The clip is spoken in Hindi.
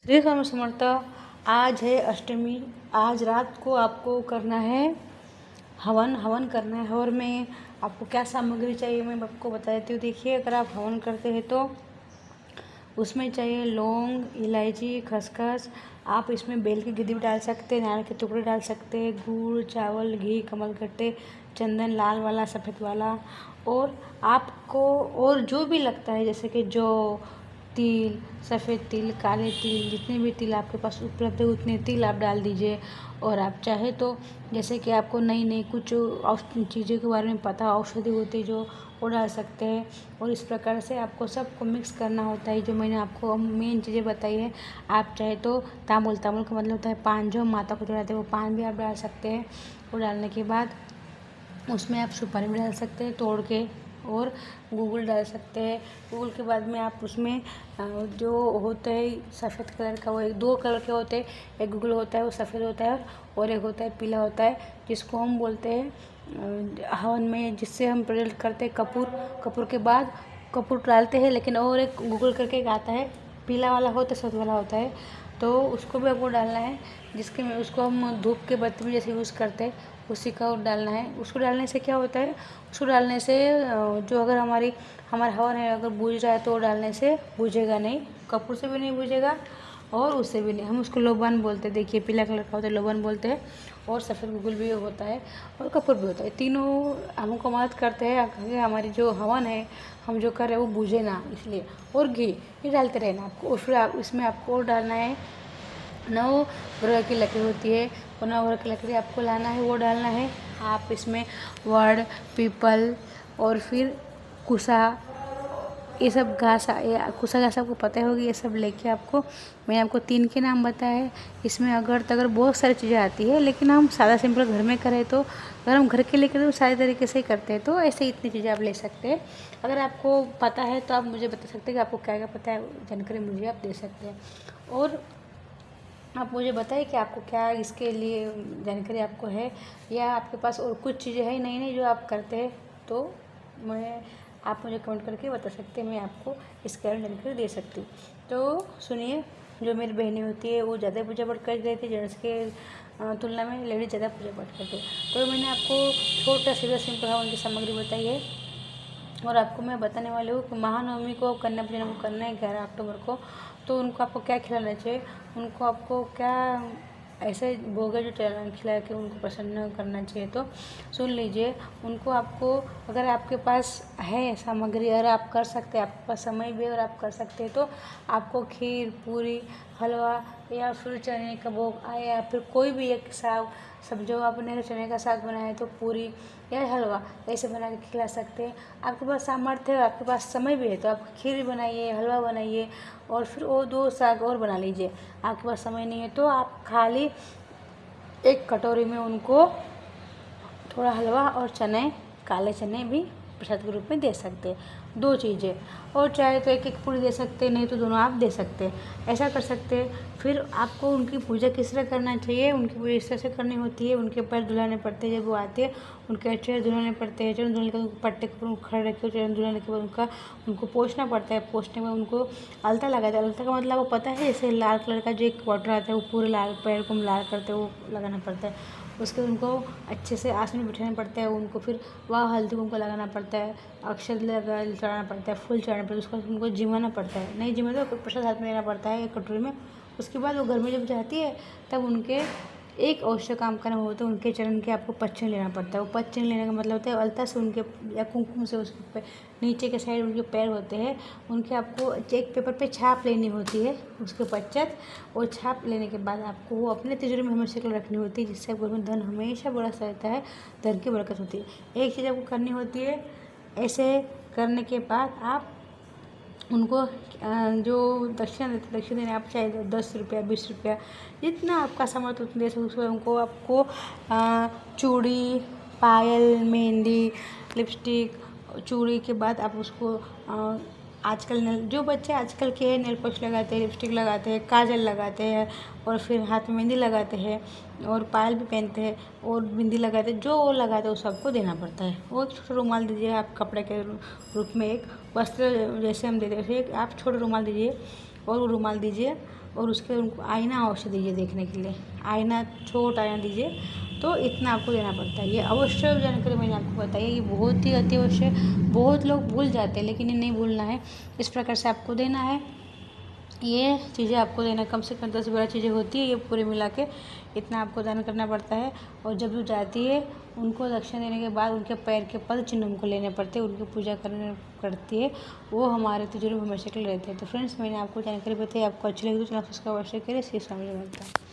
श्री स्वामी समर्थ। आज है अष्टमी। आज रात को आपको करना है हवन करना है। और में आपको क्या सामग्री चाहिए मैं आपको बता देती हूँ। देखिए, अगर आप हवन करते हैं तो उसमें चाहिए लौंग, इलायची, खसखस। आप इसमें बेल की गिद्दी भी डाल सकते हैं, नारियल के टुकड़े डाल सकते हैं, गुड़, चावल, घी, कमलगट्टे, चंदन, लाल वाला, सफ़ेद वाला। और आपको और जो भी लगता है, जैसे कि जौ, तिल, सफ़ेद तिल, काले तिल, जितने भी तिल आपके पास उपलब्ध है उतने तिल आप डाल दीजिए। और आप चाहे तो जैसे कि आपको नई नई कुछ चीज़ों के बारे में पता, औषधि होती है जो, वो डाल सकते हैं। और इस प्रकार से आपको सबको मिक्स करना होता है, जो मैंने आपको मेन चीज़ें बताई है। आप चाहे तो तांबुल का मतलब होता है पान, जो माता को चढ़ाते हैं वो पान भी आप डाल सकते हैं। वो डालने के बाद उसमें आप सुपारी भी डाल सकते हैं तोड़ के, और गूगल डाल सकते हैं। गूगल के बाद में आप उसमें जो होता है सफ़ेद कलर का, वो एक दो कलर के होते हैं। एक गूगल होता है वो सफ़ेद होता है, और एक होता है पीला होता है, जिसको हम बोलते हैं हवन में, जिससे हम प्रज्वलित करते हैं कपूर। कपूर के बाद कपूर डालते हैं, लेकिन और एक गूगल करके एक आता है, पीला वाला होता है, सफ़ेद वाला होता है, तो उसको भी आपको डालना है। जिसके में उसको हम धूप के बत्ती में जैसे यूज़ करते हैं उसी का और डालना है। उसको डालने से क्या होता है, उसको डालने से जो अगर हमारा हवन है अगर बुझ रहा है तो डालने से बुझेगा नहीं, कपूर से भी नहीं बुझेगा और उससे भी नहीं। हम उसको लोबान बोलते हैं। देखिए, पीला कलर का होता है लोबान बोलते हैं, और सफ़ेद गुगुल भी होता है, और कपूर भी होता है। तीनों हमको मदद करते हैं कि हमारी जो हवन है हम जो कर रहे हैं वो बुझे ना, इसलिए। और घी ये डालते रहना आपको। और फिर इसमें आपको डालना है 9 ग्रह की लकड़ी होती है, वो 9 ग्रह की लकड़ी आपको लाना है, वो डालना है। आप इसमें वड, पीपल और फिर कुसा, ये सब घास, ये कुसा घास आपको पता होगी, ये सब लेके आपको, मैंने आपको 3 के नाम बताए। इसमें अगर तगर बहुत सारी चीज़ें आती है, लेकिन हम सादा सिंपल घर में करें तो, अगर हम घर के लिए करें तो सारे तरीके से ही करते हैं, तो ऐसे इतनी चीज़ें आप ले सकते हैं। अगर आपको पता है तो आप मुझे बता सकते हैं कि आपको क्या क्या पता है, जानकारी मुझे आप दे सकते हैं। और आप मुझे बताइए कि आपको क्या इसके लिए जानकारी आपको है, या आपके पास और कुछ चीज़ें हैं नई नई जो आप करते हैं, तो आप मुझे कमेंट करके बता सकते हैं, मैं आपको इसके बारे में जानकारी दे सकती हूँ। तो सुनिए, जो मेरी बहनें होती है वो ज़्यादा पूजा पाठ कर देती है, जेंट्स के तुलना में लेडीज ज़्यादा पूजा पाठ करते हैं। तो मैंने आपको छोटा सीधा सिंपल हवन की सामग्री बताई है। और आपको मैं बताने वाली हूँ कि महानवमी को कन्या पूजन को करना है 11 अक्टूबर को, तो उनको आपको क्या खिलाना चाहिए, उनको आपको क्या ऐसे भोग है जो खिला के उनको प्रसन्न करना चाहिए। तो सुन लीजिए, उनको आपको, अगर आपके पास है सामग्री और आप कर सकते हैं, आपके पास समय भी है और आप कर सकते हैं, तो आपको खीर, पूरी, हलवा, या फिर चने का भोग आए, या फिर कोई भी एक साग, सब जो आपने चने का साग बनाया है तो पूरी या हलवा ऐसे बना के खिला सकते हैं। आपके पास सामर्थ्य है, आपके पास समय भी है, तो आप खीर बनाइए, हलवा बनाइए, और फिर वो 2 साग और बना लीजिए। आपके पास समय नहीं है तो आप खाली एक कटोरी में उनको थोड़ा हलवा और चने, काले चने भी प्रसाद के रूप में दे सकते हैं, 2 चीज़ें। और चाहे तो एक एक पूरी दे सकते हैं, नहीं तो दोनों आप दे सकते हैं, ऐसा कर सकते हैं। फिर आपको उनकी पूजा किस तरह करना चाहिए, उनकी पूजा इस तरह से करनी होती है। उनके पैर धुलाने पड़ते हैं, जब वो आते हैं उनके चरण धुलाने पड़ते हैं। चरण धुलने के बाद पट्टे के ऊपर खड़े रखे, चरण धुलाने के बाद उनको पोंछना पड़ता है। पोंछने में उनको अलता लगाता है। अलता का मतलब वो पता है, जैसे लाल कलर का जो एक वाटर आता है, वो पूरे लाल पैर को हम लाल करते हैं, वो लगाना पड़ता है। उसके उनको अच्छे से आसन में बिठाना पड़ता है। उनको फिर वह हल्दी उनको लगाना पड़ता है, अक्षत लगा चढ़ाना पड़ता है, फूल चढ़ाना पड़ता है, उसको उनको जिमाना पड़ता है। नहीं जिमा तो प्रसाद हाथ में लेना पड़ता है एक कटोरी में। उसके बाद वो घर में जब जाती है तब उनके एक अवश्य काम करना होता है, उनके चरण के आपको पच्चीन लेना पड़ता है। वो पच्चीन लेने का मतलब होता है अलता से उनके या कुमकुम से उसके नीचे के साइड उनके पैर होते हैं, उनके आपको एक पेपर पे छाप लेनी होती है उसके पश्चात। और छाप लेने के बाद आपको वो अपने तिजोरी में हमेशा रखनी होती है, जिससे घर में धन हमेशा बरसा रहता है, धन की बरकत होती है। एक चीज़ आपको करनी होती है। ऐसे करने के बाद आप उनको जो दक्षिणा देते, दक्षिणा देने आप चाहे 10 रुपया, 20 रुपया, जितना आपका सामर्थ्य उतना दे सकते। उसमें उनको आपको चूड़ी, पायल, मेहंदी, लिपस्टिक, चूड़ी के बाद आप उसको आजकल जो बच्चे आजकल के हैं नेल पॉलिश लगाते हैं, लिपस्टिक लगाते हैं, काजल लगाते हैं, और फिर हाथ में मेहंदी लगाते हैं, और पायल भी पहनते हैं, और बिंदी लगाते हैं, जो वो लगाते हैं वो सबको देना पड़ता है। वो एक छोटा रुमाल दीजिए आप, कपड़े के रूप में एक वस्त्र जैसे हम देते हैं वैसे एक आप छोटा रुमाल दीजिए, और वो रुमाल दीजिए और उसके उनको आईना अवश्य दीजिए देखने के लिए, आईना छोटा आईना दीजिए। तो इतना आपको देना पड़ता है। ये आवश्यक जानकारी मैंने आपको बताई, ये बहुत ही अति आवश्यक, बहुत लोग भूल जाते हैं लेकिन ये नहीं भूलना है। इस प्रकार से आपको देना है, ये चीज़ें आपको देना, कम से कम 10-12 चीज़ें होती है, ये पूरे मिला के इतना आपको दान करना पड़ता है। और जब जो जाती है उनको दक्षिणा देने के बाद उनके पैर के पद चिन्ह उनको लेने पड़ते हैं, उनकी पूजा करने पड़ती है, वो हमारे तिजोरी में हमेशा के लिए रहते हैं। तो फ्रेंड्स, मैंने आपको जानकारी बताई, आपको अच्छी लगी तो चैनल सब्सक्राइब अवश्य करें। श्री स्वामी समर्थ।